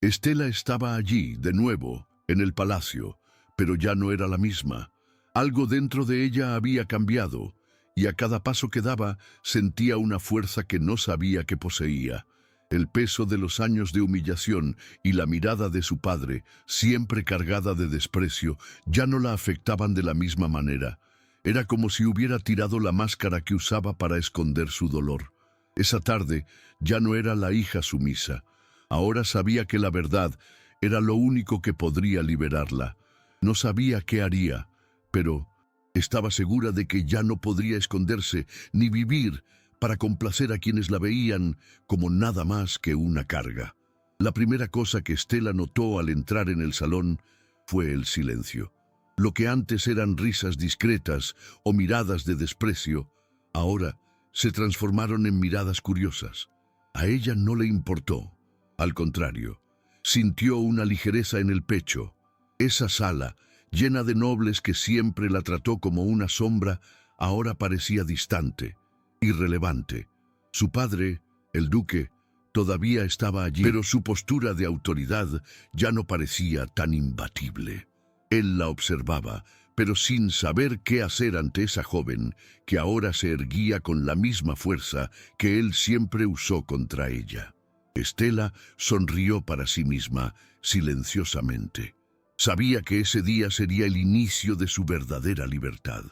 Estela estaba allí, de nuevo, en el palacio, pero ya no era la misma. Algo dentro de ella había cambiado, y a cada paso que daba sentía una fuerza que no sabía que poseía. El peso de los años de humillación y la mirada de su padre, siempre cargada de desprecio, ya no la afectaban de la misma manera. Era como si hubiera tirado la máscara que usaba para esconder su dolor. Esa tarde ya no era la hija sumisa. Ahora sabía que la verdad era lo único que podría liberarla. No sabía qué haría, pero estaba segura de que ya no podría esconderse ni vivir para complacer a quienes la veían como nada más que una carga. La primera cosa que Estela notó al entrar en el salón fue el silencio. Lo que antes eran risas discretas o miradas de desprecio, ahora se transformaron en miradas curiosas. A ella no le importó. Al contrario, sintió una ligereza en el pecho. Esa sala, llena de nobles que siempre la trató como una sombra, ahora parecía distante, irrelevante. Su padre, el duque, todavía estaba allí, pero su postura de autoridad ya no parecía tan imbatible. Él la observaba, pero sin saber qué hacer ante esa joven que ahora se erguía con la misma fuerza que él siempre usó contra ella. Estela sonrió para sí misma, silenciosamente. Sabía que ese día sería el inicio de su verdadera libertad.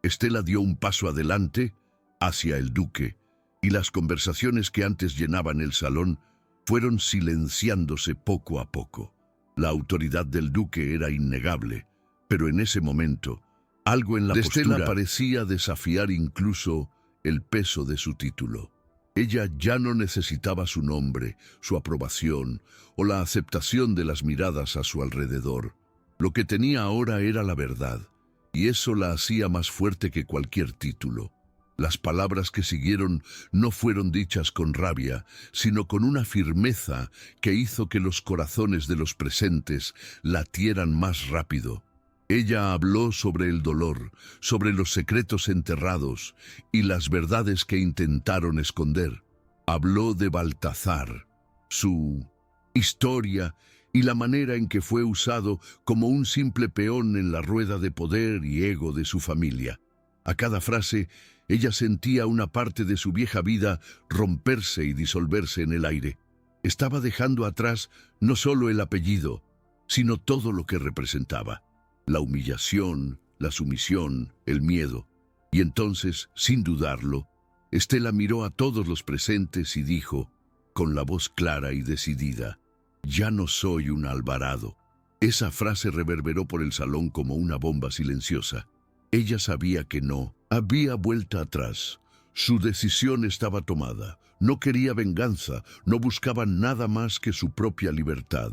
Estela dio un paso adelante hacia el duque, y las conversaciones que antes llenaban el salón fueron silenciándose poco a poco. La autoridad del duque era innegable, pero en ese momento, algo en la postura de Estela parecía desafiar incluso el peso de su título. Ella ya no necesitaba su nombre, su aprobación o la aceptación de las miradas a su alrededor. Lo que tenía ahora era la verdad, y eso la hacía más fuerte que cualquier título. Las palabras que siguieron no fueron dichas con rabia, sino con una firmeza que hizo que los corazones de los presentes latieran más rápido. Ella habló sobre el dolor, sobre los secretos enterrados y las verdades que intentaron esconder. Habló de Baltazar, su historia y la manera en que fue usado como un simple peón en la rueda de poder y ego de su familia. A cada frase, ella sentía una parte de su vieja vida romperse y disolverse en el aire. Estaba dejando atrás no solo el apellido, sino todo lo que representaba. La humillación, la sumisión, el miedo. Y entonces, sin dudarlo, Estela miró a todos los presentes y dijo, con la voz clara y decidida, «Ya no soy un Alvarado». Esa frase reverberó por el salón como una bomba silenciosa. Ella sabía que no había vuelta atrás. Su decisión estaba tomada. No quería venganza, no buscaba nada más que su propia libertad.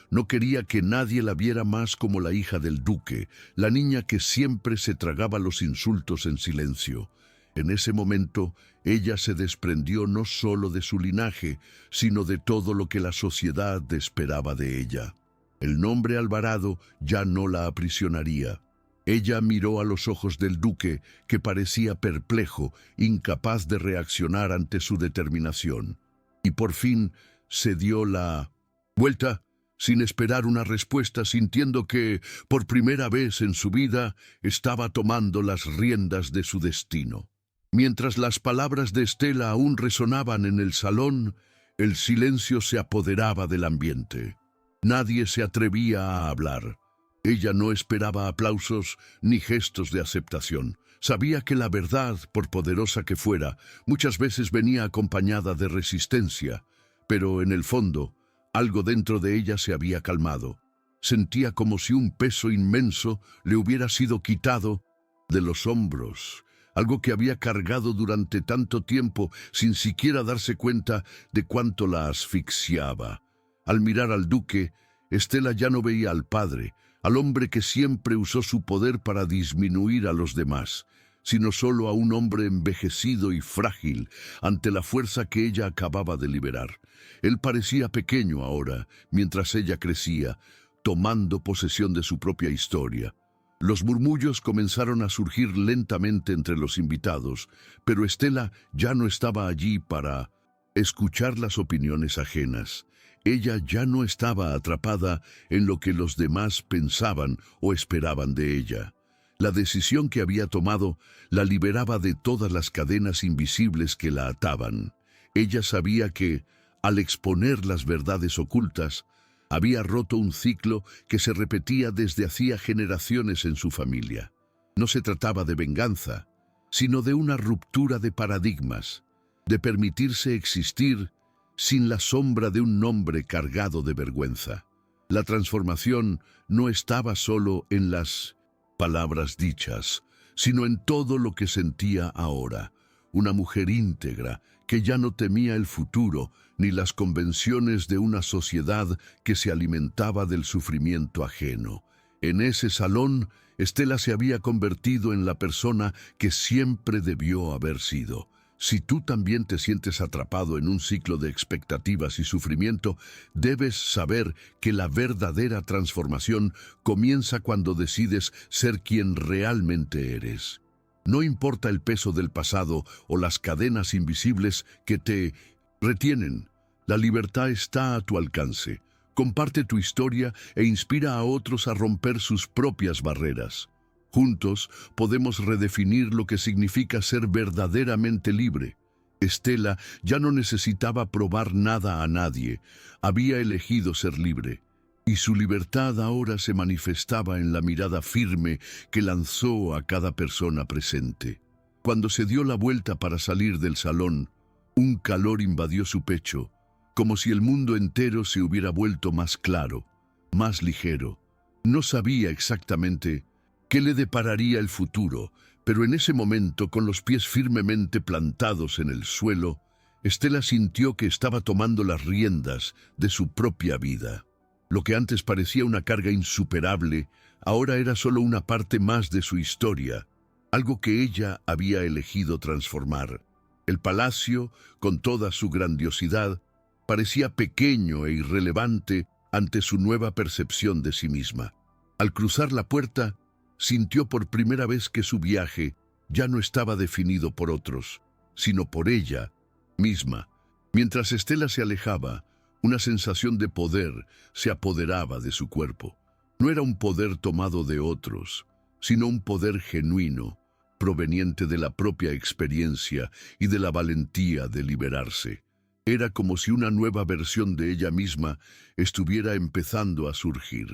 No quería que nadie la viera más como la hija del duque, la niña que siempre se tragaba los insultos en silencio. En ese momento, ella se desprendió no solo de su linaje, sino de todo lo que la sociedad esperaba de ella. El nombre Alvarado ya no la aprisionaría. Ella miró a los ojos del duque, que parecía perplejo, incapaz de reaccionar ante su determinación. Y por fin se dio la vuelta, sin esperar una respuesta, sintiendo que, por primera vez en su vida, estaba tomando las riendas de su destino. Mientras las palabras de Estela aún resonaban en el salón, el silencio se apoderaba del ambiente. Nadie se atrevía a hablar. Ella no esperaba aplausos ni gestos de aceptación. Sabía que la verdad, por poderosa que fuera, muchas veces venía acompañada de resistencia, pero en el fondo, algo dentro de ella se había calmado. Sentía como si un peso inmenso le hubiera sido quitado de los hombros, algo que había cargado durante tanto tiempo sin siquiera darse cuenta de cuánto la asfixiaba. Al mirar al duque, Estela ya no veía al padre, al hombre que siempre usó su poder para disminuir a los demás, sino solo a un hombre envejecido y frágil ante la fuerza que ella acababa de liberar. Él parecía pequeño ahora, mientras ella crecía, tomando posesión de su propia historia. Los murmullos comenzaron a surgir lentamente entre los invitados, pero Estela ya no estaba allí para escuchar las opiniones ajenas. Ella ya no estaba atrapada en lo que los demás pensaban o esperaban de ella. La decisión que había tomado la liberaba de todas las cadenas invisibles que la ataban. Ella sabía que, al exponer las verdades ocultas, había roto un ciclo que se repetía desde hacía generaciones en su familia. No se trataba de venganza, sino de una ruptura de paradigmas, de permitirse existir sin la sombra de un nombre cargado de vergüenza. La transformación no estaba solo en las palabras dichas, sino en todo lo que sentía ahora. Una mujer íntegra que ya no temía el futuro ni las convenciones de una sociedad que se alimentaba del sufrimiento ajeno. En ese salón, Estela se había convertido en la persona que siempre debió haber sido. Si tú también te sientes atrapado en un ciclo de expectativas y sufrimiento, debes saber que la verdadera transformación comienza cuando decides ser quien realmente eres. No importa el peso del pasado o las cadenas invisibles que te retienen, la libertad está a tu alcance. Comparte tu historia e inspira a otros a romper sus propias barreras. Juntos podemos redefinir lo que significa ser verdaderamente libre. Estela ya no necesitaba probar nada a nadie, había elegido ser libre, y su libertad ahora se manifestaba en la mirada firme que lanzó a cada persona presente. Cuando se dio la vuelta para salir del salón, un calor invadió su pecho, como si el mundo entero se hubiera vuelto más claro, más ligero. No sabía exactamente qué le depararía el futuro, pero en ese momento, con los pies firmemente plantados en el suelo, Estela sintió que estaba tomando las riendas de su propia vida. Lo que antes parecía una carga insuperable, ahora era solo una parte más de su historia, algo que ella había elegido transformar. El palacio, con toda su grandiosidad, parecía pequeño e irrelevante ante su nueva percepción de sí misma. Al cruzar la puerta, sintió por primera vez que su viaje ya no estaba definido por otros, sino por ella misma. Mientras Estela se alejaba, una sensación de poder se apoderaba de su cuerpo. No era un poder tomado de otros, sino un poder genuino, proveniente de la propia experiencia y de la valentía de liberarse. Era como si una nueva versión de ella misma estuviera empezando a surgir.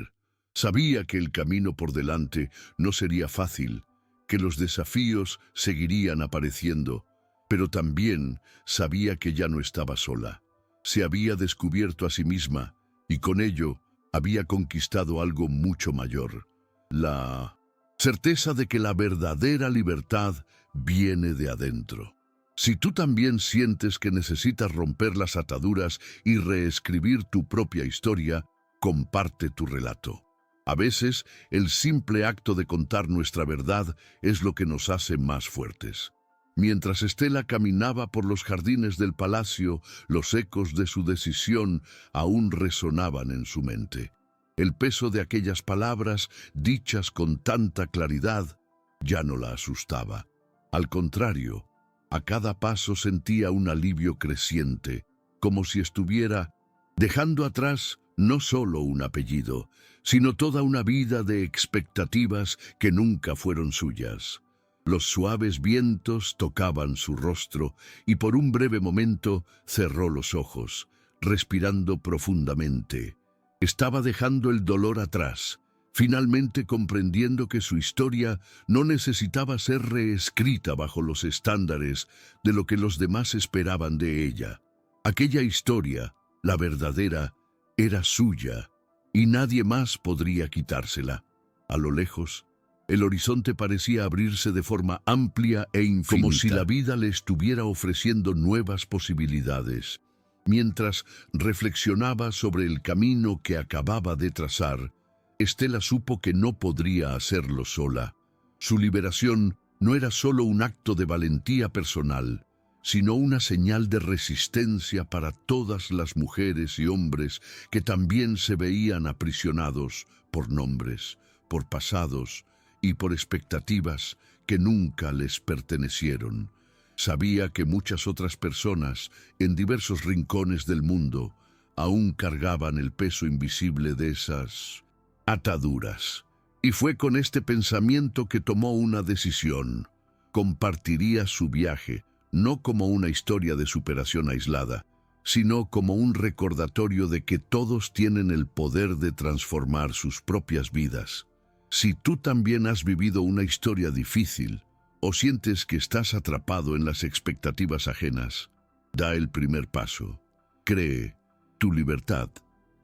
Sabía que el camino por delante no sería fácil, que los desafíos seguirían apareciendo, pero también sabía que ya no estaba sola. Se había descubierto a sí misma y con ello había conquistado algo mucho mayor: la certeza de que la verdadera libertad viene de adentro. Si tú también sientes que necesitas romper las ataduras y reescribir tu propia historia, comparte tu relato. A veces, el simple acto de contar nuestra verdad es lo que nos hace más fuertes. Mientras Estela caminaba por los jardines del palacio, los ecos de su decisión aún resonaban en su mente. El peso de aquellas palabras, dichas con tanta claridad, ya no la asustaba. Al contrario, a cada paso sentía un alivio creciente, como si estuviera dejando atrás no solo un apellido, sino toda una vida de expectativas que nunca fueron suyas. Los suaves vientos tocaban su rostro y por un breve momento cerró los ojos, respirando profundamente. Estaba dejando el dolor atrás, finalmente comprendiendo que su historia no necesitaba ser reescrita bajo los estándares de lo que los demás esperaban de ella. Aquella historia, la verdadera, era suya, y nadie más podría quitársela. A lo lejos, el horizonte parecía abrirse de forma amplia e infinita, como si la vida le estuviera ofreciendo nuevas posibilidades. Mientras reflexionaba sobre el camino que acababa de trazar, Estela supo que no podría hacerlo sola. Su liberación no era solo un acto de valentía personal, sino una señal de resistencia para todas las mujeres y hombres que también se veían aprisionados por nombres, por pasados y por expectativas que nunca les pertenecieron. Sabía que muchas otras personas, en diversos rincones del mundo, aún cargaban el peso invisible de esas ataduras. Y fue con este pensamiento que tomó una decisión. Compartiría su viaje, no como una historia de superación aislada, sino como un recordatorio de que todos tienen el poder de transformar sus propias vidas. Si tú también has vivido una historia difícil o sientes que estás atrapado en las expectativas ajenas, da el primer paso. Cree, tu libertad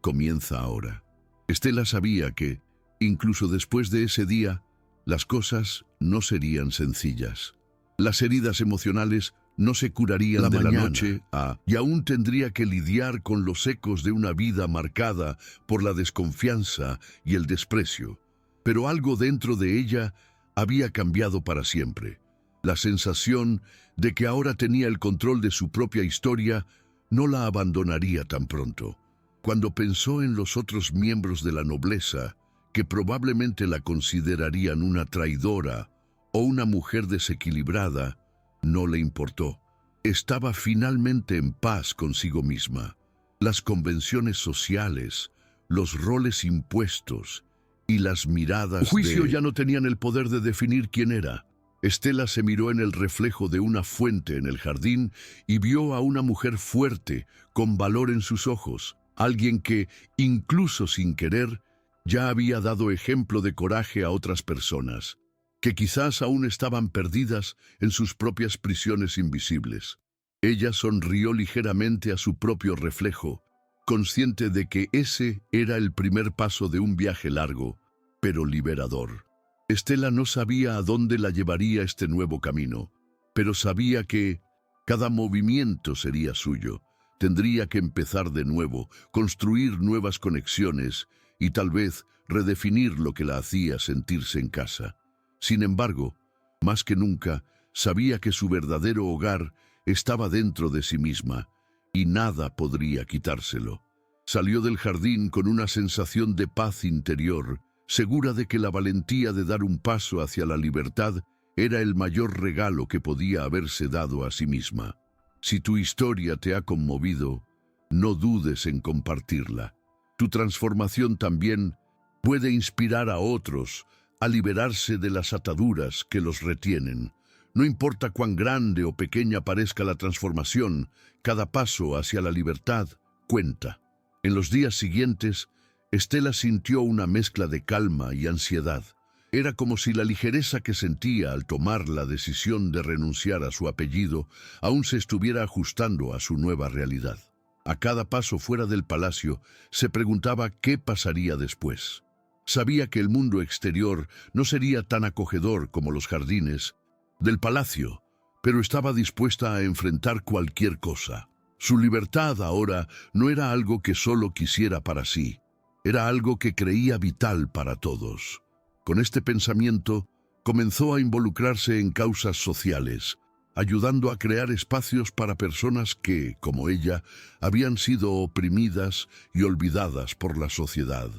comienza ahora. Estela sabía que, incluso después de ese día, las cosas no serían sencillas. Las heridas emocionales no se curarían de la noche y aún tendría que lidiar con los ecos de una vida marcada por la desconfianza y el desprecio. Pero algo dentro de ella había cambiado para siempre. La sensación de que ahora tenía el control de su propia historia no la abandonaría tan pronto. Cuando pensó en los otros miembros de la nobleza, que probablemente la considerarían una traidora o una mujer desequilibrada, no le importó. Estaba finalmente en paz consigo misma. Las convenciones sociales, los roles impuestos y las miradas juicio ya no tenían el poder de definir quién era. Estela se miró en el reflejo de una fuente en el jardín y vio a una mujer fuerte, con valor en sus ojos, alguien que, incluso sin querer, ya había dado ejemplo de coraje a otras personas, que quizás aún estaban perdidas en sus propias prisiones invisibles. Ella sonrió ligeramente a su propio reflejo, consciente de que ese era el primer paso de un viaje largo, pero liberador. Estela no sabía a dónde la llevaría este nuevo camino, pero sabía que cada movimiento sería suyo. Tendría que empezar de nuevo, construir nuevas conexiones y tal vez redefinir lo que la hacía sentirse en casa. Sin embargo, más que nunca, sabía que su verdadero hogar estaba dentro de sí misma y nada podría quitárselo. Salió del jardín con una sensación de paz interior, segura de que la valentía de dar un paso hacia la libertad era el mayor regalo que podía haberse dado a sí misma. Si tu historia te ha conmovido, no dudes en compartirla. Tu transformación también puede inspirar a otros a liberarse de las ataduras que los retienen. No importa cuán grande o pequeña parezca la transformación, cada paso hacia la libertad cuenta. En los días siguientes, Estela sintió una mezcla de calma y ansiedad. Era como si la ligereza que sentía al tomar la decisión de renunciar a su apellido aún se estuviera ajustando a su nueva realidad. A cada paso fuera del palacio, se preguntaba qué pasaría después. Sabía que el mundo exterior no sería tan acogedor como los jardines del palacio, pero estaba dispuesta a enfrentar cualquier cosa. Su libertad ahora no era algo que solo quisiera para sí, era algo que creía vital para todos. Con este pensamiento, comenzó a involucrarse en causas sociales, ayudando a crear espacios para personas que, como ella, habían sido oprimidas y olvidadas por la sociedad.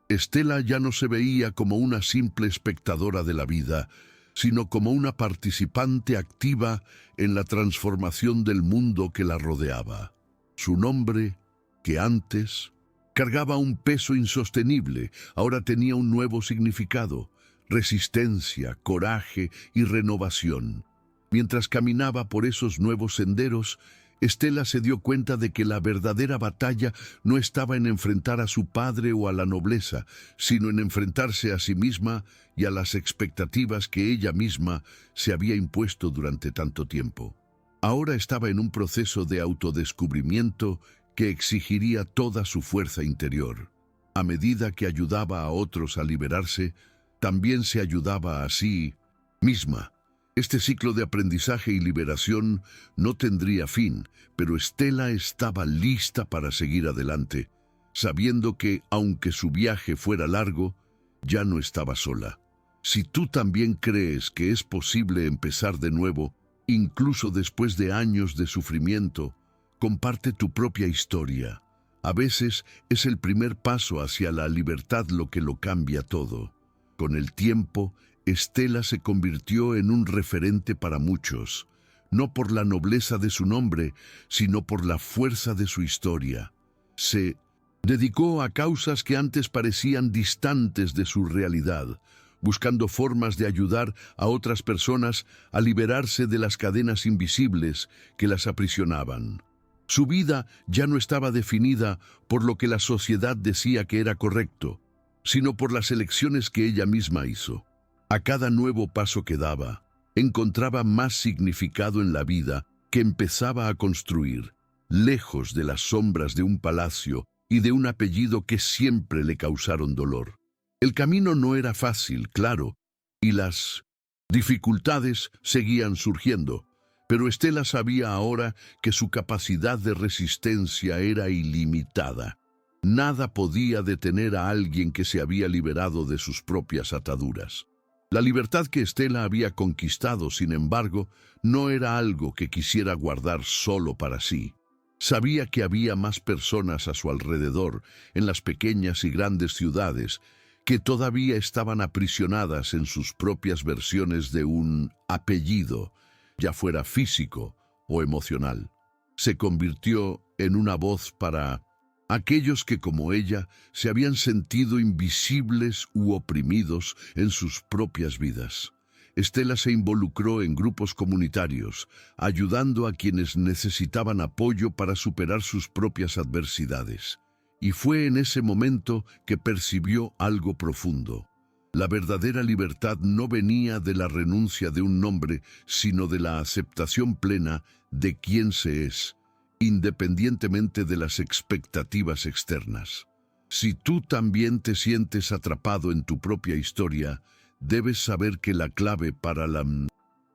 Estela ya no se veía como una simple espectadora de la vida, sino como una participante activa en la transformación del mundo que la rodeaba. Su nombre, que antes cargaba un peso insostenible, ahora tenía un nuevo significado: resistencia, coraje y renovación. Mientras caminaba por esos nuevos senderos, Estela se dio cuenta de que la verdadera batalla no estaba en enfrentar a su padre o a la nobleza, sino en enfrentarse a sí misma y a las expectativas que ella misma se había impuesto durante tanto tiempo. Ahora estaba en un proceso de autodescubrimiento que exigiría toda su fuerza interior. A medida que ayudaba a otros a liberarse, también se ayudaba a sí misma. Este ciclo de aprendizaje y liberación no tendría fin, pero Estela estaba lista para seguir adelante, sabiendo que, aunque su viaje fuera largo, ya no estaba sola. Si tú también crees que es posible empezar de nuevo, incluso después de años de sufrimiento, comparte tu propia historia. A veces es el primer paso hacia la libertad lo que lo cambia todo. Con el tiempo, Estela se convirtió en un referente para muchos, no por la nobleza de su nombre, sino por la fuerza de su historia. Se dedicó a causas que antes parecían distantes de su realidad, buscando formas de ayudar a otras personas a liberarse de las cadenas invisibles que las aprisionaban. Su vida ya no estaba definida por lo que la sociedad decía que era correcto, sino por las elecciones que ella misma hizo. A cada nuevo paso que daba, encontraba más significado en la vida que empezaba a construir, lejos de las sombras de un palacio y de un apellido que siempre le causaron dolor. El camino no era fácil, claro, y las dificultades seguían surgiendo, pero Estela sabía ahora que su capacidad de resistencia era ilimitada. Nada podía detener a alguien que se había liberado de sus propias ataduras. La libertad que Estela había conquistado, sin embargo, no era algo que quisiera guardar solo para sí. Sabía que había más personas a su alrededor, en las pequeñas y grandes ciudades, que todavía estaban aprisionadas en sus propias versiones de un apellido, ya fuera físico o emocional. Se convirtió en una voz para aquellos que, como ella, se habían sentido invisibles u oprimidos en sus propias vidas. Estela se involucró en grupos comunitarios, ayudando a quienes necesitaban apoyo para superar sus propias adversidades. Y fue en ese momento que percibió algo profundo. La verdadera libertad no venía de la renuncia de un nombre, sino de la aceptación plena de quién se es, independientemente de las expectativas externas. Si tú también te sientes atrapado en tu propia historia, debes saber que la clave para la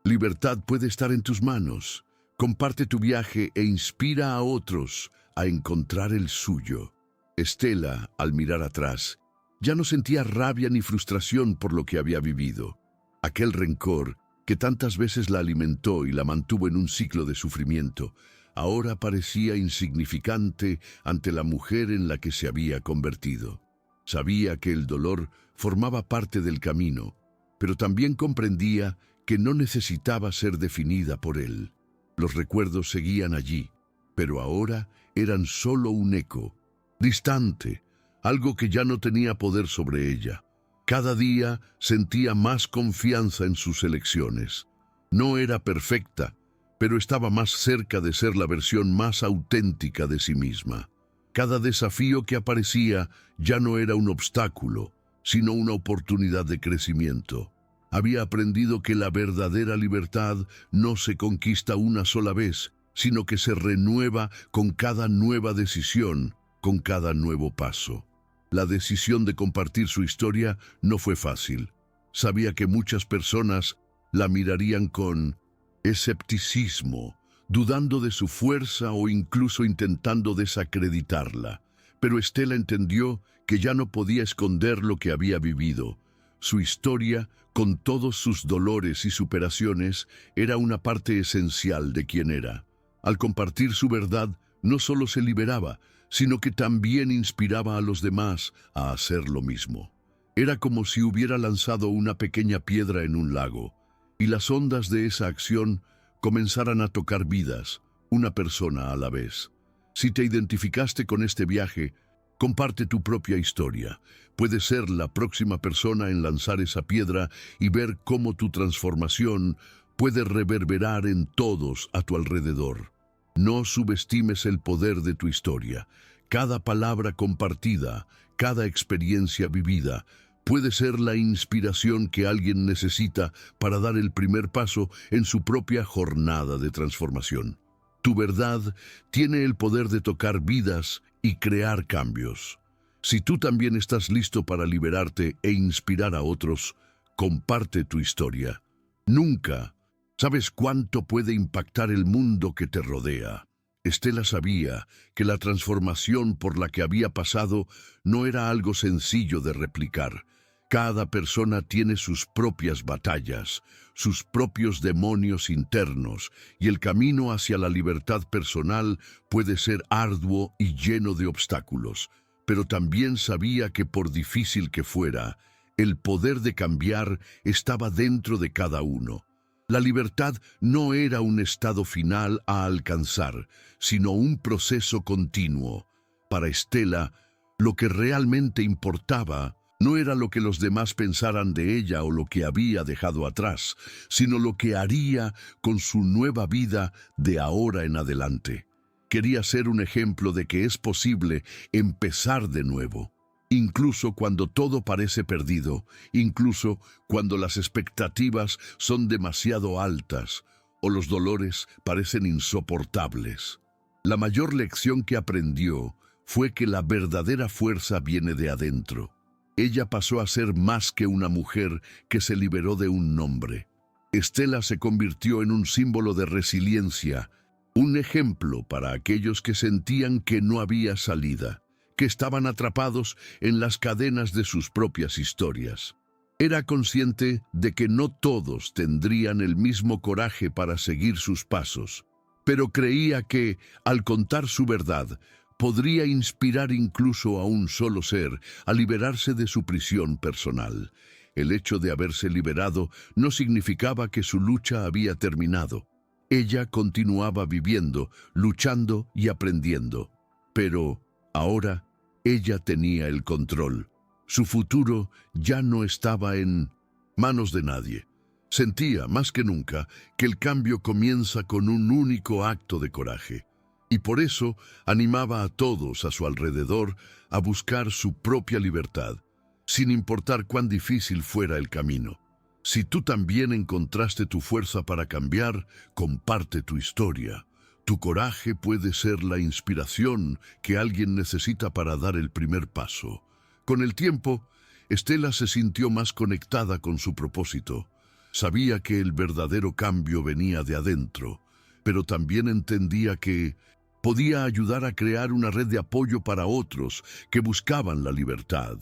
libertad puede estar en tus manos. Comparte tu viaje e inspira a otros a encontrar el suyo. Estela, al mirar atrás, ya no sentía rabia ni frustración por lo que había vivido. Aquel rencor que tantas veces la alimentó y la mantuvo en un ciclo de sufrimiento, ahora parecía insignificante ante la mujer en la que se había convertido. Sabía que el dolor formaba parte del camino, pero también comprendía que no necesitaba ser definida por él. Los recuerdos seguían allí, pero ahora eran solo un eco, distante, algo que ya no tenía poder sobre ella. Cada día sentía más confianza en sus elecciones. No era perfecta, pero estaba más cerca de ser la versión más auténtica de sí misma. Cada desafío que aparecía ya no era un obstáculo, sino una oportunidad de crecimiento. Había aprendido que la verdadera libertad no se conquista una sola vez, sino que se renueva con cada nueva decisión, con cada nuevo paso. La decisión de compartir su historia no fue fácil. Sabía que muchas personas la mirarían con escepticismo, dudando de su fuerza o incluso intentando desacreditarla. Pero Estela entendió que ya no podía esconder lo que había vivido. Su historia, con todos sus dolores y superaciones, era una parte esencial de quien era. Al compartir su verdad, no solo se liberaba, sino que también inspiraba a los demás a hacer lo mismo. Era como si hubiera lanzado una pequeña piedra en un lago, y las ondas de esa acción comenzaran a tocar vidas, una persona a la vez. Si te identificaste con este viaje, comparte tu propia historia. Puedes ser la próxima persona en lanzar esa piedra y ver cómo tu transformación puede reverberar en todos a tu alrededor. No subestimes el poder de tu historia. Cada palabra compartida, cada experiencia vivida, puede ser la inspiración que alguien necesita para dar el primer paso en su propia jornada de transformación. Tu verdad tiene el poder de tocar vidas y crear cambios. Si tú también estás listo para liberarte e inspirar a otros, comparte tu historia. Nunca sabes cuánto puede impactar el mundo que te rodea. Estela sabía que la transformación por la que había pasado no era algo sencillo de replicar. Cada persona tiene sus propias batallas, sus propios demonios internos, y el camino hacia la libertad personal puede ser arduo y lleno de obstáculos. Pero también sabía que por difícil que fuera, el poder de cambiar estaba dentro de cada uno. La libertad no era un estado final a alcanzar, sino un proceso continuo. Para Estela, lo que realmente importaba no era lo que los demás pensaran de ella o lo que había dejado atrás, sino lo que haría con su nueva vida de ahora en adelante. Quería ser un ejemplo de que es posible empezar de nuevo, incluso cuando todo parece perdido, incluso cuando las expectativas son demasiado altas o los dolores parecen insoportables. La mayor lección que aprendió fue que la verdadera fuerza viene de adentro. Ella pasó a ser más que una mujer que se liberó de un nombre. Estela se convirtió en un símbolo de resiliencia, un ejemplo para aquellos que sentían que no había salida, que estaban atrapados en las cadenas de sus propias historias. Era consciente de que no todos tendrían el mismo coraje para seguir sus pasos, pero creía que, al contar su verdad, podría inspirar incluso a un solo ser a liberarse de su prisión personal. El hecho de haberse liberado no significaba que su lucha había terminado. Ella continuaba viviendo, luchando y aprendiendo. Pero ahora ella tenía el control. Su futuro ya no estaba en manos de nadie. Sentía, más que nunca, que el cambio comienza con un único acto de coraje. Y por eso animaba a todos a su alrededor a buscar su propia libertad, sin importar cuán difícil fuera el camino. Si tú también encontraste tu fuerza para cambiar, comparte tu historia. Tu coraje puede ser la inspiración que alguien necesita para dar el primer paso. Con el tiempo, Estela se sintió más conectada con su propósito. Sabía que el verdadero cambio venía de adentro, pero también entendía que podía ayudar a crear una red de apoyo para otros que buscaban la libertad.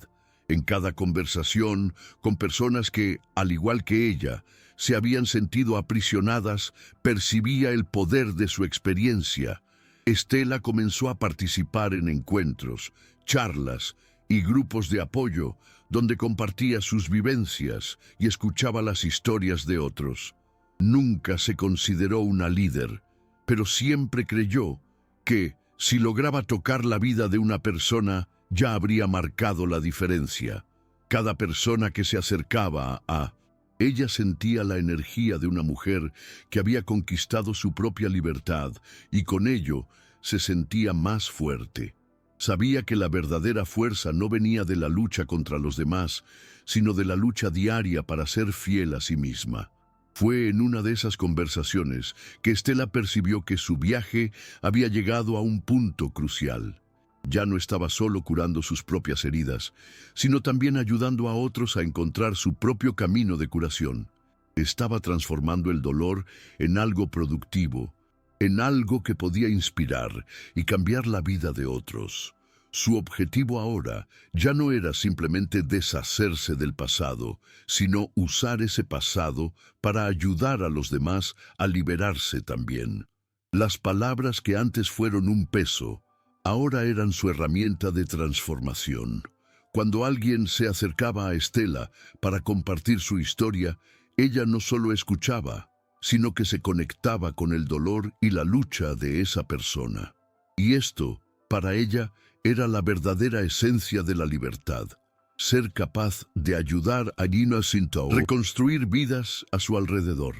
En cada conversación con personas que, al igual que ella, se habían sentido aprisionadas, percibía el poder de su experiencia. Estela comenzó a participar en encuentros, charlas y grupos de apoyo, donde compartía sus vivencias y escuchaba las historias de otros. Nunca se consideró una líder, pero siempre creyó que, si lograba tocar la vida de una persona, ya habría marcado la diferencia. Cada persona que se acercaba a ella sentía la energía de una mujer que había conquistado su propia libertad y con ello se sentía más fuerte. Sabía que la verdadera fuerza no venía de la lucha contra los demás, sino de la lucha diaria para ser fiel a sí misma. Fue en una de esas conversaciones que Estela percibió que su viaje había llegado a un punto crucial. Ya no estaba solo curando sus propias heridas, sino también ayudando a otros a encontrar su propio camino de curación. Estaba transformando el dolor en algo productivo, en algo que podía inspirar y cambiar la vida de otros. Su objetivo ahora ya no era simplemente deshacerse del pasado, sino usar ese pasado para ayudar a los demás a liberarse también. Las palabras que antes fueron un peso, ahora eran su herramienta de transformación. Cuando alguien se acercaba a Estela para compartir su historia, ella no solo escuchaba, sino que se conectaba con el dolor y la lucha de esa persona. Y esto, para ella, era la verdadera esencia de la libertad. Ser capaz de ayudar a Gina Sintao a reconstruir vidas a su alrededor.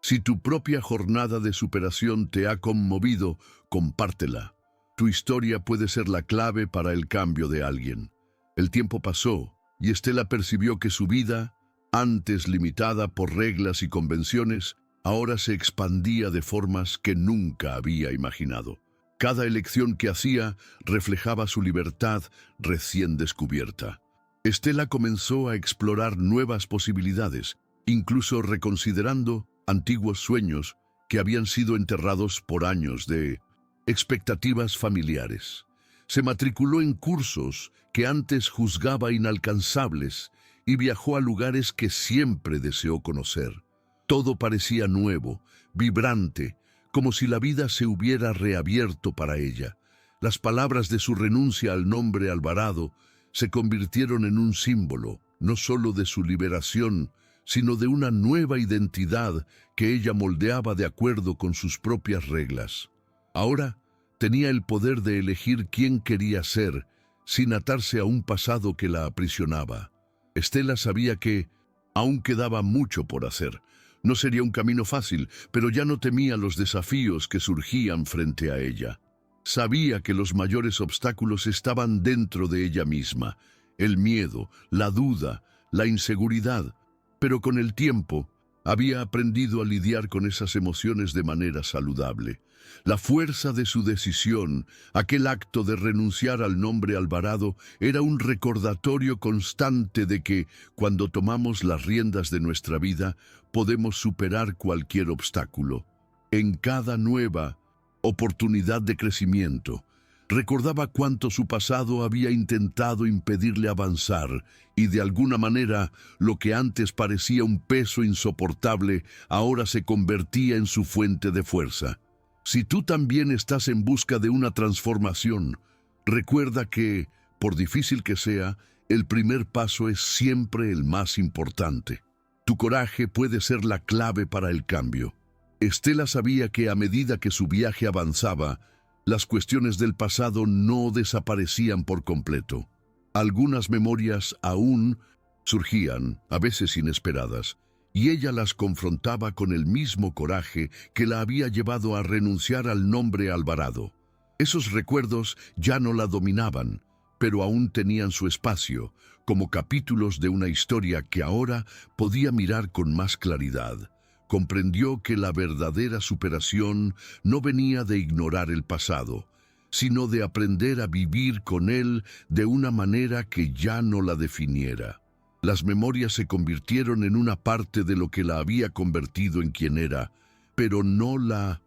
Si tu propia jornada de superación te ha conmovido, compártela. Tu historia puede ser la clave para el cambio de alguien. El tiempo pasó y Estela percibió que su vida, antes limitada por reglas y convenciones, ahora se expandía de formas que nunca había imaginado. Cada elección que hacía reflejaba su libertad recién descubierta. Estela comenzó a explorar nuevas posibilidades, incluso reconsiderando antiguos sueños que habían sido enterrados por años de expectativas familiares. Se matriculó en cursos que antes juzgaba inalcanzables y viajó a lugares que siempre deseó conocer. Todo parecía nuevo, vibrante, como si la vida se hubiera reabierto para ella. Las palabras de su renuncia al nombre Alvarado se convirtieron en un símbolo, no solo de su liberación, sino de una nueva identidad que ella moldeaba de acuerdo con sus propias reglas. Ahora Tenía el poder de elegir quién quería ser, sin atarse a un pasado que la aprisionaba. Estela sabía que aún quedaba mucho por hacer. No sería un camino fácil, pero ya no temía los desafíos que surgían frente a ella. Sabía que los mayores obstáculos estaban dentro de ella misma: el miedo, la duda, la inseguridad. Pero con el tiempo, había aprendido a lidiar con esas emociones de manera saludable. La fuerza de su decisión, aquel acto de renunciar al nombre Alvarado, era un recordatorio constante de que, cuando tomamos las riendas de nuestra vida, podemos superar cualquier obstáculo. En cada nueva oportunidad de crecimiento, recordaba cuánto su pasado había intentado impedirle avanzar, y de alguna manera lo que antes parecía un peso insoportable ahora se convertía en su fuente de fuerza. Si tú también estás en busca de una transformación, recuerda que, por difícil que sea, el primer paso es siempre el más importante. Tu coraje puede ser la clave para el cambio. Estela sabía que a medida que su viaje avanzaba, las cuestiones del pasado no desaparecían por completo. Algunas memorias aún surgían, a veces inesperadas, y ella las confrontaba con el mismo coraje que la había llevado a renunciar al nombre Alvarado. Esos recuerdos ya no la dominaban, pero aún tenían su espacio, como capítulos de una historia que ahora podía mirar con más claridad. Comprendió que la verdadera superación no venía de ignorar el pasado, sino de aprender a vivir con él de una manera que ya no la definiera. Las memorias se convirtieron en una parte de lo que la había convertido en quien era, pero no la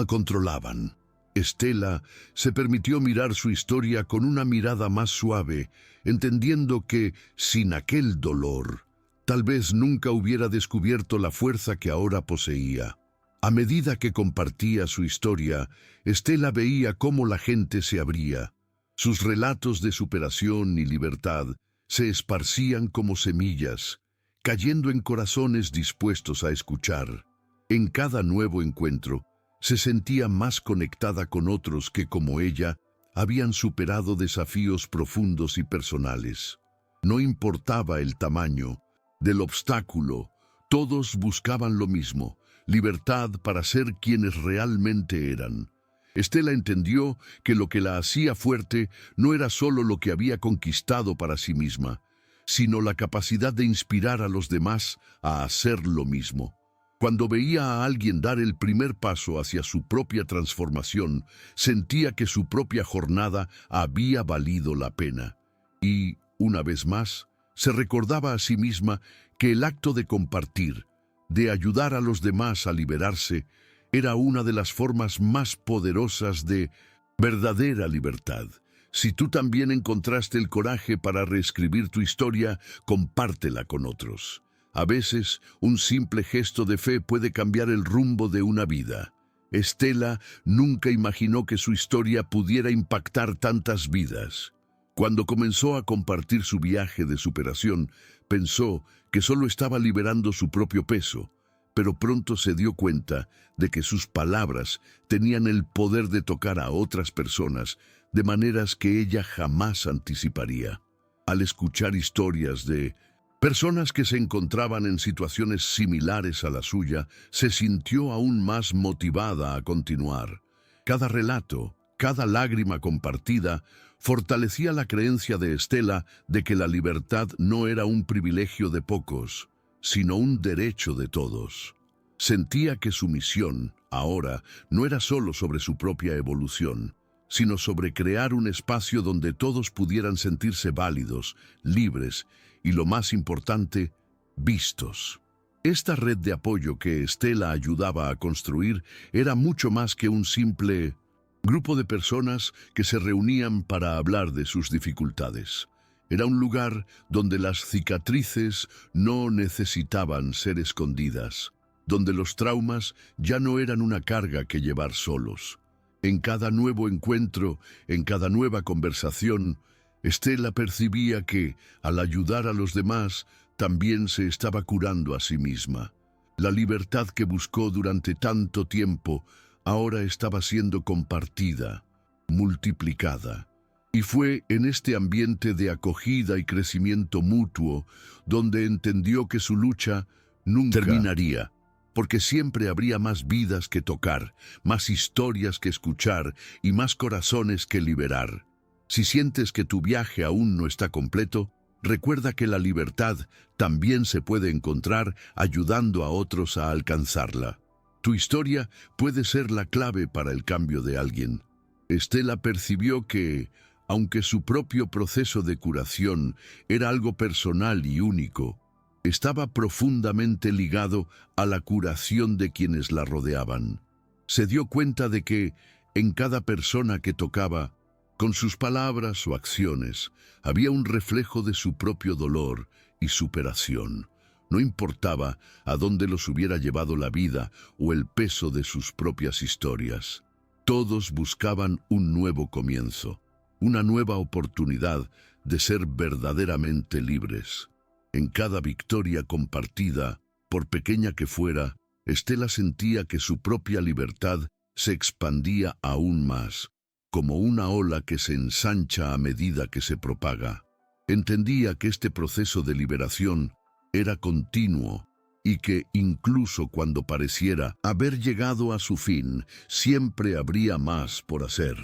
controlaban. Estela se permitió mirar su historia con una mirada más suave, entendiendo que, sin aquel dolor, tal vez nunca hubiera descubierto la fuerza que ahora poseía. A medida que compartía su historia, Estela veía cómo la gente se abría. Sus relatos de superación y libertad se esparcían como semillas, cayendo en corazones dispuestos a escuchar. En cada nuevo encuentro, se sentía más conectada con otros que, como ella, habían superado desafíos profundos y personales. No importaba el tamaño del obstáculo, todos buscaban lo mismo: libertad para ser quienes realmente eran. Estela entendió que lo que la hacía fuerte no era solo lo que había conquistado para sí misma, sino la capacidad de inspirar a los demás a hacer lo mismo. Cuando veía a alguien dar el primer paso hacia su propia transformación, sentía que su propia jornada había valido la pena. Y, una vez más, se recordaba a sí misma que el acto de compartir, de ayudar a los demás a liberarse, era una de las formas más poderosas de verdadera libertad. Si tú también encontraste el coraje para reescribir tu historia, compártela con otros. A veces, un simple gesto de fe puede cambiar el rumbo de una vida. Estela nunca imaginó que su historia pudiera impactar tantas vidas. Cuando comenzó a compartir su viaje de superación, pensó que solo estaba liberando su propio peso, pero pronto se dio cuenta de que sus palabras tenían el poder de tocar a otras personas de maneras que ella jamás anticiparía. Al escuchar historias de personas que se encontraban en situaciones similares a la suya, se sintió aún más motivada a continuar. Cada relato, cada lágrima compartida, fortalecía la creencia de Estela de que la libertad no era un privilegio de pocos, sino un derecho de todos. Sentía que su misión, ahora, no era solo sobre su propia evolución, sino sobre crear un espacio donde todos pudieran sentirse válidos, libres y, lo más importante, vistos. Esta red de apoyo que Estela ayudaba a construir era mucho más que un simple grupo de personas que se reunían para hablar de sus dificultades. Era un lugar donde las cicatrices no necesitaban ser escondidas, donde los traumas ya no eran una carga que llevar solos. En cada nuevo encuentro, en cada nueva conversación, Estela percibía que, al ayudar a los demás, también se estaba curando a sí misma. La libertad que buscó durante tanto tiempo ahora estaba siendo compartida, multiplicada. Y fue en este ambiente de acogida y crecimiento mutuo donde entendió que su lucha nunca terminaría, porque siempre habría más vidas que tocar, más historias que escuchar y más corazones que liberar. Si sientes que tu viaje aún no está completo, recuerda que la libertad también se puede encontrar ayudando a otros a alcanzarla. Tu historia puede ser la clave para el cambio de alguien. Estela percibió que, aunque su propio proceso de curación era algo personal y único, estaba profundamente ligado a la curación de quienes la rodeaban. Se dio cuenta de que, en cada persona que tocaba, con sus palabras o acciones, había un reflejo de su propio dolor y superación. No importaba a dónde los hubiera llevado la vida o el peso de sus propias historias. Todos buscaban un nuevo comienzo, una nueva oportunidad de ser verdaderamente libres. En cada victoria compartida, por pequeña que fuera, Estela sentía que su propia libertad se expandía aún más, como una ola que se ensancha a medida que se propaga. Entendía que este proceso de liberación era continuo y que, incluso cuando pareciera haber llegado a su fin, siempre habría más por hacer.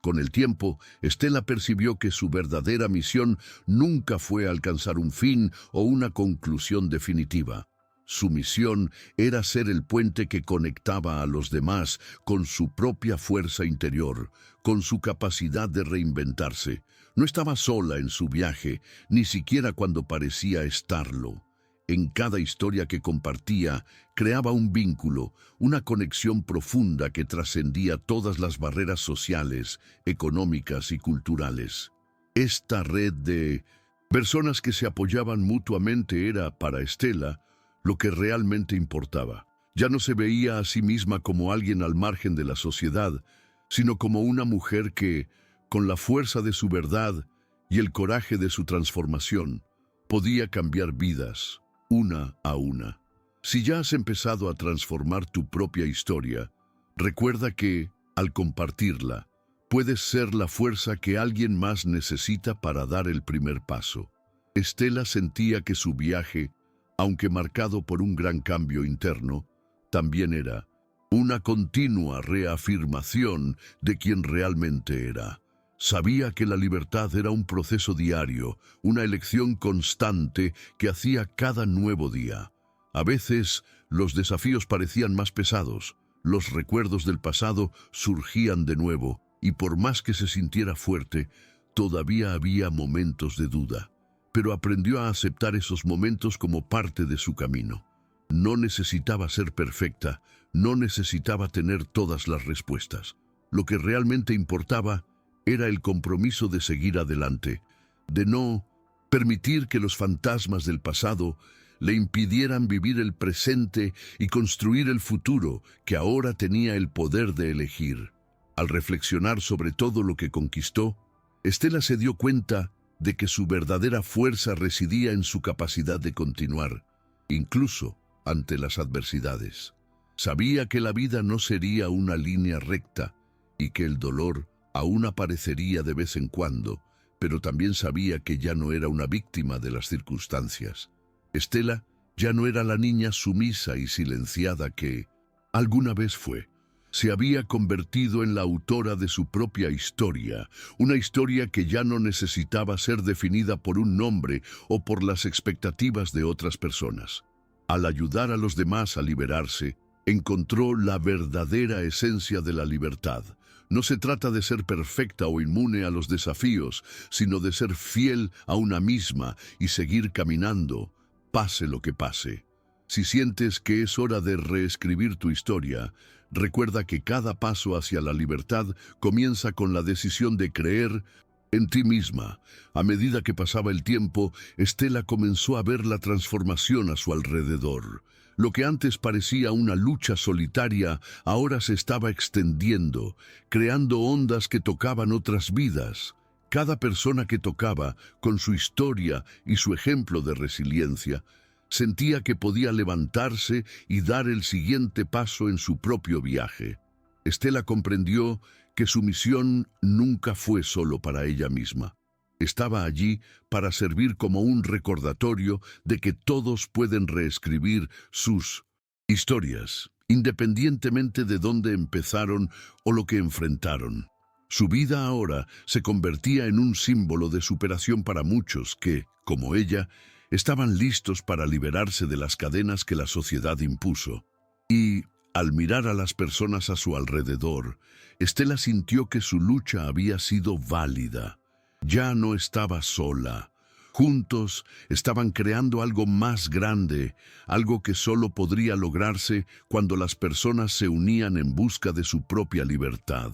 Con el tiempo, Estela percibió que su verdadera misión nunca fue alcanzar un fin o una conclusión definitiva. Su misión era ser el puente que conectaba a los demás con su propia fuerza interior, con su capacidad de reinventarse. No estaba sola en su viaje, ni siquiera cuando parecía estarlo. En cada historia que compartía, creaba un vínculo, una conexión profunda que trascendía todas las barreras sociales, económicas y culturales. Esta red de personas que se apoyaban mutuamente era, para Estela, lo que realmente importaba. Ya no se veía a sí misma como alguien al margen de la sociedad, sino como una mujer que, con la fuerza de su verdad y el coraje de su transformación, podía cambiar vidas, una a una. Si ya has empezado a transformar tu propia historia, recuerda que, al compartirla, puedes ser la fuerza que alguien más necesita para dar el primer paso. Estela sentía que su viaje, aunque marcado por un gran cambio interno, también era una continua reafirmación de quién realmente era. Sabía que la libertad era un proceso diario, una elección constante que hacía cada nuevo día. A veces, los desafíos parecían más pesados, los recuerdos del pasado surgían de nuevo, y por más que se sintiera fuerte, todavía había momentos de duda. Pero aprendió a aceptar esos momentos como parte de su camino. No necesitaba ser perfecta, no necesitaba tener todas las respuestas. Lo que realmente importaba era el compromiso de seguir adelante, de no permitir que los fantasmas del pasado le impidieran vivir el presente y construir el futuro que ahora tenía el poder de elegir. Al reflexionar sobre todo lo que conquistó, Estela se dio cuenta de que su verdadera fuerza residía en su capacidad de continuar, incluso ante las adversidades. Sabía que la vida no sería una línea recta y que el dolor aún aparecería de vez en cuando, pero también sabía que ya no era una víctima de las circunstancias. Estela ya no era la niña sumisa y silenciada que alguna vez fue. Se había convertido en la autora de su propia historia, una historia que ya no necesitaba ser definida por un nombre o por las expectativas de otras personas. Al ayudar a los demás a liberarse, encontró la verdadera esencia de la libertad. No se trata de ser perfecta o inmune a los desafíos, sino de ser fiel a una misma y seguir caminando, pase lo que pase. Si sientes que es hora de reescribir tu historia, recuerda que cada paso hacia la libertad comienza con la decisión de creer en ti misma. A medida que pasaba el tiempo, Estela comenzó a ver la transformación a su alrededor. Lo que antes parecía una lucha solitaria, ahora se estaba extendiendo, creando ondas que tocaban otras vidas. Cada persona que tocaba, con su historia y su ejemplo de resiliencia, sentía que podía levantarse y dar el siguiente paso en su propio viaje. Estela comprendió que su misión nunca fue solo para ella misma. Estaba allí para servir como un recordatorio de que todos pueden reescribir sus historias, independientemente de dónde empezaron o lo que enfrentaron. Su vida ahora se convertía en un símbolo de superación para muchos que, como ella, estaban listos para liberarse de las cadenas que la sociedad impuso. Y, al mirar a las personas a su alrededor, Estela sintió que su lucha había sido válida. Ya no estaba sola. Juntos estaban creando algo más grande, algo que solo podría lograrse cuando las personas se unían en busca de su propia libertad.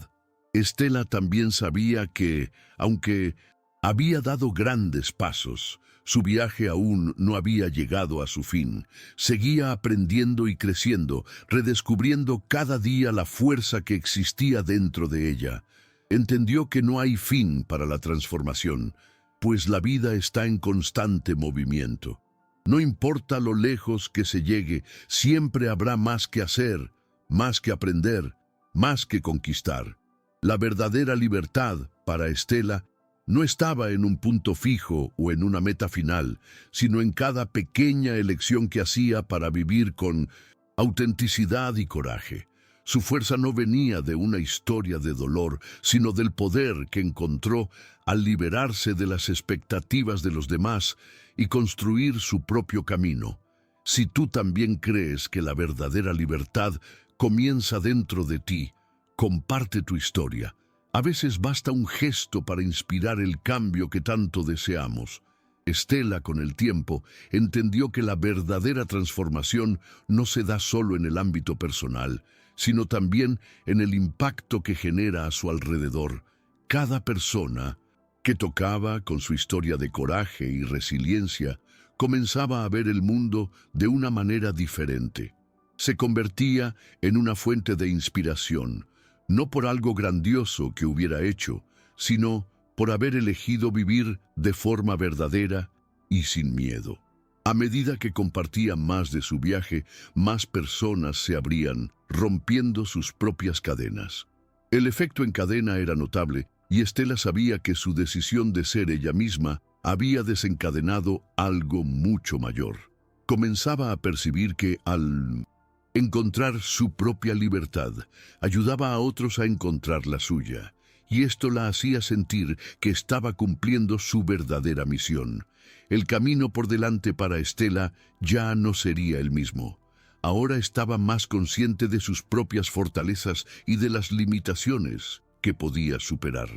Estela también sabía que, aunque había dado grandes pasos, su viaje aún no había llegado a su fin. Seguía aprendiendo y creciendo, redescubriendo cada día la fuerza que existía dentro de ella. Entendió que no hay fin para la transformación, pues la vida está en constante movimiento. No importa lo lejos que se llegue, siempre habrá más que hacer, más que aprender, más que conquistar. La verdadera libertad, para Estela, no estaba en un punto fijo o en una meta final, sino en cada pequeña elección que hacía para vivir con autenticidad y coraje. Su fuerza no venía de una historia de dolor, sino del poder que encontró al liberarse de las expectativas de los demás y construir su propio camino. Si tú también crees que la verdadera libertad comienza dentro de ti, comparte tu historia. A veces basta un gesto para inspirar el cambio que tanto deseamos. Estela, con el tiempo, entendió que la verdadera transformación no se da solo en el ámbito personal, sino también en el impacto que genera a su alrededor. Cada persona que tocaba con su historia de coraje y resiliencia comenzaba a ver el mundo de una manera diferente. Se convertía en una fuente de inspiración, no por algo grandioso que hubiera hecho, sino por haber elegido vivir de forma verdadera y sin miedo. A medida que compartía más de su viaje, más personas se abrían, rompiendo sus propias cadenas. El efecto en cadena era notable, y Estela sabía que su decisión de ser ella misma había desencadenado algo mucho mayor. Comenzaba a percibir que, al encontrar su propia libertad, ayudaba a otros a encontrar la suya, y esto la hacía sentir que estaba cumpliendo su verdadera misión. El camino por delante para Estela ya no sería el mismo. Ahora estaba más consciente de sus propias fortalezas y de las limitaciones que podía superar.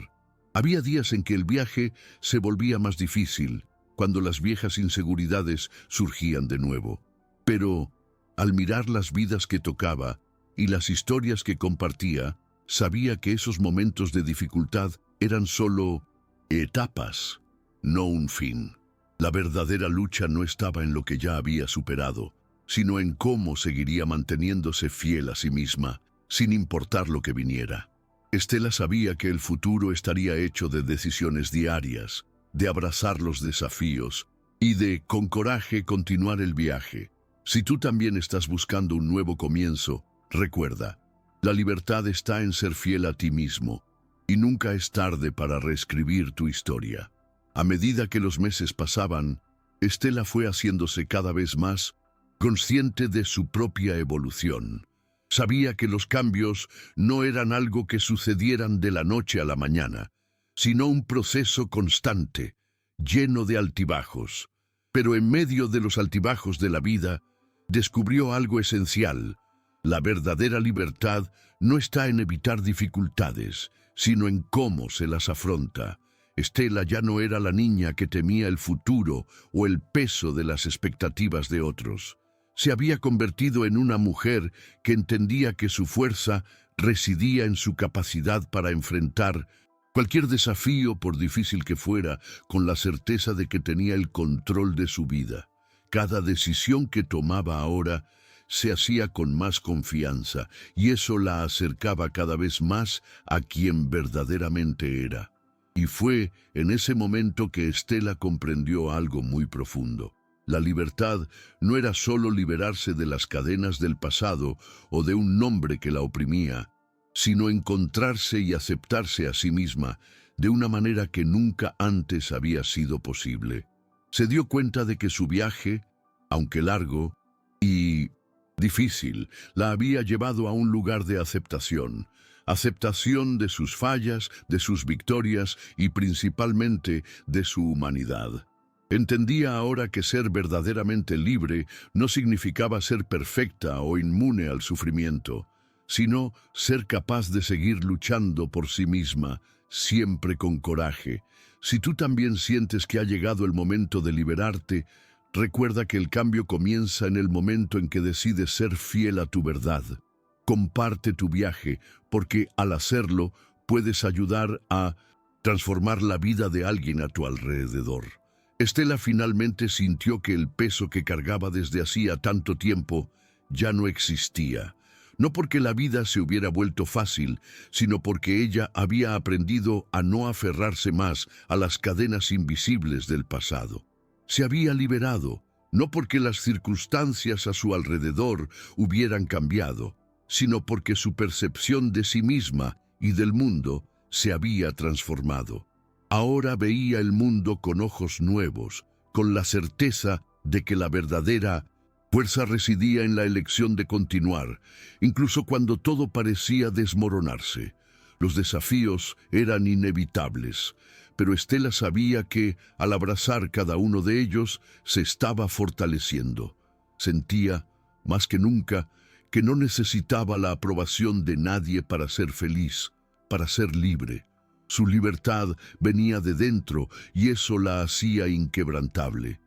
Había días en que el viaje se volvía más difícil, cuando las viejas inseguridades surgían de nuevo. Pero, al mirar las vidas que tocaba y las historias que compartía, sabía que esos momentos de dificultad eran solo etapas, no un fin. La verdadera lucha no estaba en lo que ya había superado, sino en cómo seguiría manteniéndose fiel a sí misma, sin importar lo que viniera. Estela sabía que el futuro estaría hecho de decisiones diarias, de abrazar los desafíos y de, con coraje, continuar el viaje. Si tú también estás buscando un nuevo comienzo, recuerda, la libertad está en ser fiel a ti mismo, y nunca es tarde para reescribir tu historia. A medida que los meses pasaban, Estela fue haciéndose cada vez más consciente de su propia evolución. Sabía que los cambios no eran algo que sucedieran de la noche a la mañana, sino un proceso constante, lleno de altibajos. Pero en medio de los altibajos de la vida, descubrió algo esencial. La verdadera libertad no está en evitar dificultades, sino en cómo se las afronta. Estela ya no era la niña que temía el futuro o el peso de las expectativas de otros. Se había convertido en una mujer que entendía que su fuerza residía en su capacidad para enfrentar cualquier desafío, por difícil que fuera, con la certeza de que tenía el control de su vida. Cada decisión que tomaba ahora se hacía con más confianza, y eso la acercaba cada vez más a quien verdaderamente era. Y fue en ese momento que Estela comprendió algo muy profundo. La libertad no era solo liberarse de las cadenas del pasado o de un nombre que la oprimía, sino encontrarse y aceptarse a sí misma de una manera que nunca antes había sido posible. Se dio cuenta de que su viaje, aunque largo y difícil, la había llevado a un lugar de aceptación. Aceptación de sus fallas, de sus victorias y principalmente de su humanidad. Entendía ahora que ser verdaderamente libre no significaba ser perfecta o inmune al sufrimiento, sino ser capaz de seguir luchando por sí misma, siempre con coraje. Si tú también sientes que ha llegado el momento de liberarte, recuerda que el cambio comienza en el momento en que decides ser fiel a tu verdad. Comparte tu viaje, porque al hacerlo puedes ayudar a transformar la vida de alguien a tu alrededor. Estela finalmente sintió que el peso que cargaba desde hacía tanto tiempo ya no existía. No porque la vida se hubiera vuelto fácil, sino porque ella había aprendido a no aferrarse más a las cadenas invisibles del pasado. Se había liberado, no porque las circunstancias a su alrededor hubieran cambiado, sino porque su percepción de sí misma y del mundo se había transformado. Ahora veía el mundo con ojos nuevos, con la certeza de que la verdadera fuerza residía en la elección de continuar, incluso cuando todo parecía desmoronarse. Los desafíos eran inevitables, pero Estela sabía que, al abrazar cada uno de ellos, se estaba fortaleciendo. Sentía, más que nunca, que no necesitaba la aprobación de nadie para ser feliz, para ser libre. Su libertad venía de dentro y eso la hacía inquebrantable.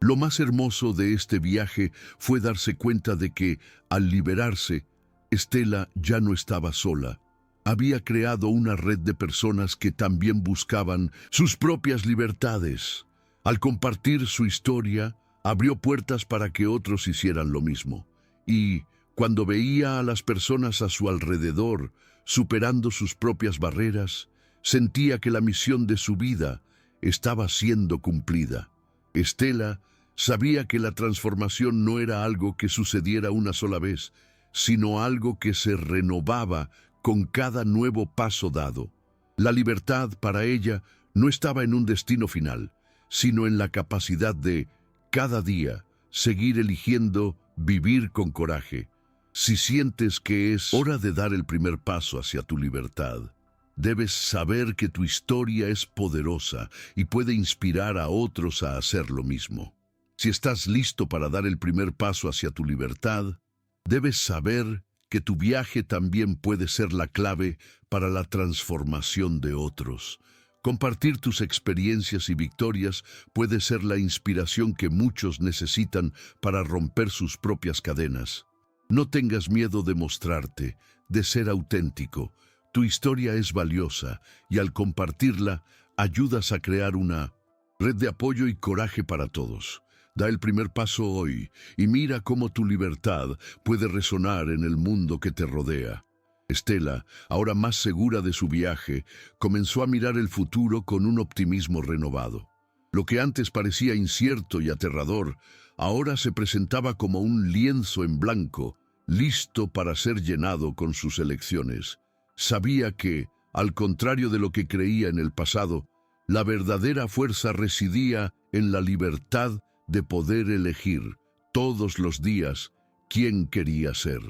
Lo más hermoso de este viaje fue darse cuenta de que, al liberarse, Estela ya no estaba sola. Había creado una red de personas que también buscaban sus propias libertades. Al compartir su historia, abrió puertas para que otros hicieran lo mismo. Y, cuando veía a las personas a su alrededor superando sus propias barreras, sentía que la misión de su vida estaba siendo cumplida. Estela sabía que la transformación no era algo que sucediera una sola vez, sino algo que se renovaba con cada nuevo paso dado. La libertad para ella no estaba en un destino final, sino en la capacidad de, cada día, seguir eligiendo vivir con coraje. Si sientes que es hora de dar el primer paso hacia tu libertad, debes saber que tu historia es poderosa y puede inspirar a otros a hacer lo mismo. Si estás listo para dar el primer paso hacia tu libertad, debes saber que tu viaje también puede ser la clave para la transformación de otros. Compartir tus experiencias y victorias puede ser la inspiración que muchos necesitan para romper sus propias cadenas. No tengas miedo de mostrarte, de ser auténtico. Tu historia es valiosa y al compartirla ayudas a crear una red de apoyo y coraje para todos. Da el primer paso hoy y mira cómo tu libertad puede resonar en el mundo que te rodea. Estela, ahora más segura de su viaje, comenzó a mirar el futuro con un optimismo renovado. Lo que antes parecía incierto y aterrador, ahora se presentaba como un lienzo en blanco, listo para ser llenado con sus elecciones. Sabía que, al contrario de lo que creía en el pasado, la verdadera fuerza residía en la libertad de poder elegir todos los días quién quería ser.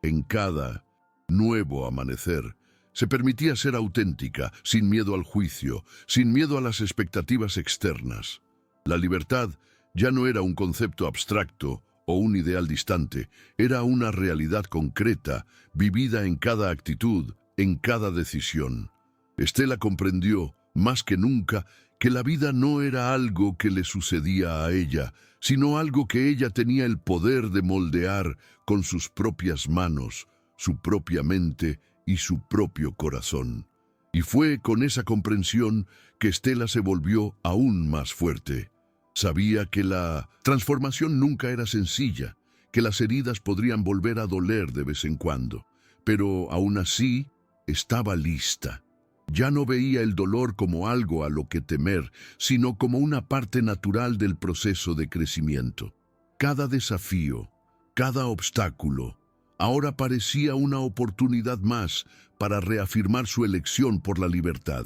En cada nuevo amanecer, se permitía ser auténtica, sin miedo al juicio, sin miedo a las expectativas externas. La libertad ya no era un concepto abstracto o un ideal distante, era una realidad concreta, vivida en cada actitud, en cada decisión. Estela comprendió, más que nunca, que la vida no era algo que le sucedía a ella, sino algo que ella tenía el poder de moldear con sus propias manos, su propia mente y su propio corazón. Y fue con esa comprensión que Estela se volvió aún más fuerte. Sabía que la transformación nunca era sencilla, que las heridas podrían volver a doler de vez en cuando, pero aún así estaba lista. Ya no veía el dolor como algo a lo que temer, sino como una parte natural del proceso de crecimiento. Cada desafío, cada obstáculo, Ahora parecía una oportunidad más para reafirmar su elección por la libertad.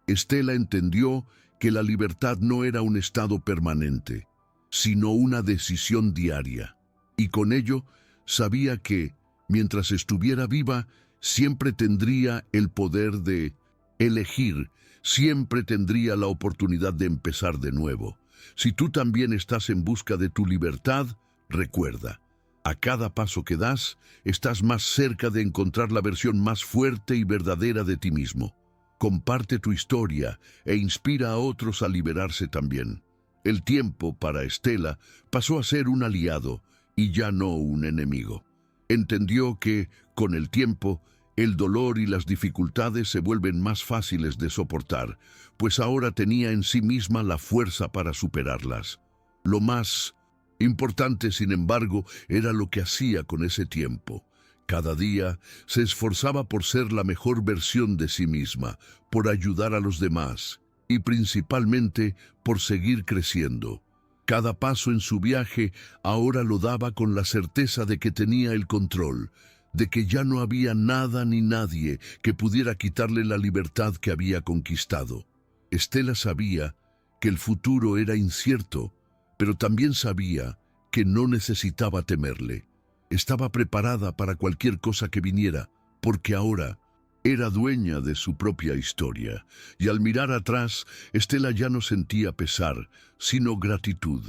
Estela entendió que la libertad no era un estado permanente, sino una decisión diaria. Y con ello sabía que, mientras estuviera viva, siempre tendría el poder de elegir, siempre tendría la oportunidad de empezar de nuevo. Si tú también estás en busca de tu libertad, recuerda, a cada paso que das, estás más cerca de encontrar la versión más fuerte y verdadera de ti mismo. Comparte tu historia e inspira a otros a liberarse también. El tiempo, para Estela, pasó a ser un aliado y ya no un enemigo. Entendió que, con el tiempo, el dolor y las dificultades se vuelven más fáciles de soportar, pues ahora tenía en sí misma la fuerza para superarlas. Lo más importante, sin embargo, era lo que hacía con ese tiempo. Cada día se esforzaba por ser la mejor versión de sí misma, por ayudar a los demás y principalmente por seguir creciendo. Cada paso en su viaje ahora lo daba con la certeza de que tenía el control, de que ya no había nada ni nadie que pudiera quitarle la libertad que había conquistado. Estela sabía que el futuro era incierto, pero también sabía que no necesitaba temerle. Estaba preparada para cualquier cosa que viniera, porque ahora era dueña de su propia historia, y al mirar atrás, Estela ya no sentía pesar, sino gratitud.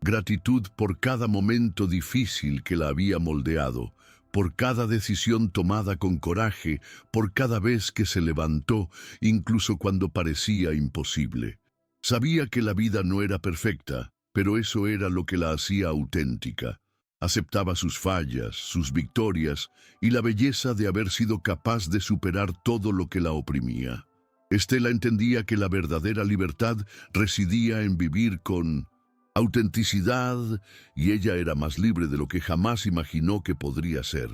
Gratitud por cada momento difícil que la había moldeado, por cada decisión tomada con coraje, por cada vez que se levantó, incluso cuando parecía imposible. Sabía que la vida no era perfecta, pero eso era lo que la hacía auténtica. Aceptaba sus fallas, sus victorias y la belleza de haber sido capaz de superar todo lo que la oprimía. Estela entendía que la verdadera libertad residía en vivir con autenticidad, y ella era más libre de lo que jamás imaginó que podría ser.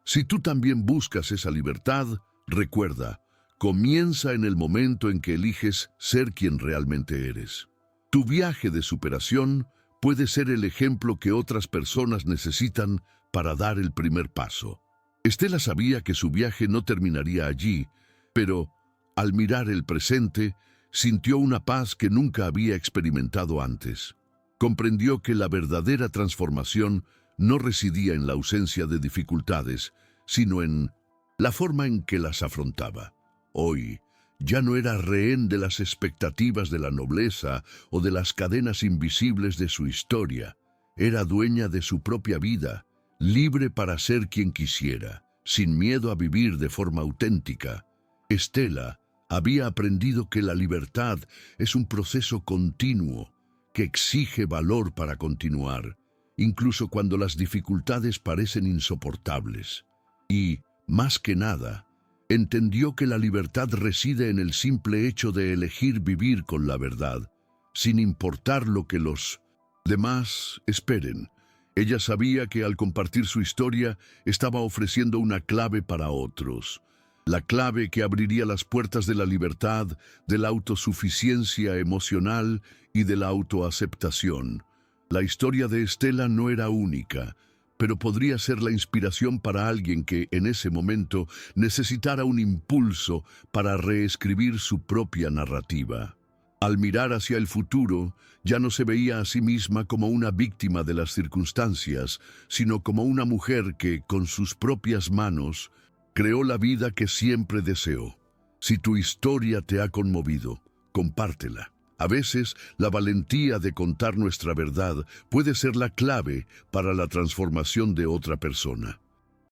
Si tú también buscas esa libertad, recuerda, comienza en el momento en que eliges ser quien realmente eres. Tu viaje de superación puede ser el ejemplo que otras personas necesitan para dar el primer paso. Estela sabía que su viaje no terminaría allí, pero, al mirar el presente, sintió una paz que nunca había experimentado antes. Comprendió que la verdadera transformación no residía en la ausencia de dificultades, sino en la forma en que las afrontaba. Hoy, ya no era rehén de las expectativas de la nobleza o de las cadenas invisibles de su historia. Era dueña de su propia vida, libre para ser quien quisiera, sin miedo a vivir de forma auténtica. Estela había aprendido que la libertad es un proceso continuo, que exige valor para continuar, incluso cuando las dificultades parecen insoportables. Y, más que nada, entendió que la libertad reside en el simple hecho de elegir vivir con la verdad, sin importar lo que los demás esperen. Ella sabía que al compartir su historia estaba ofreciendo una clave para otros, la clave que abriría las puertas de la libertad, de la autosuficiencia emocional y de la autoaceptación. La historia de Estela no era única, pero podría ser la inspiración para alguien que, en ese momento, necesitara un impulso para reescribir su propia narrativa. Al mirar hacia el futuro, ya no se veía a sí misma como una víctima de las circunstancias, sino como una mujer que, con sus propias manos, creó la vida que siempre deseó. Si tu historia te ha conmovido, compártela. A veces, la valentía de contar nuestra verdad puede ser la clave para la transformación de otra persona.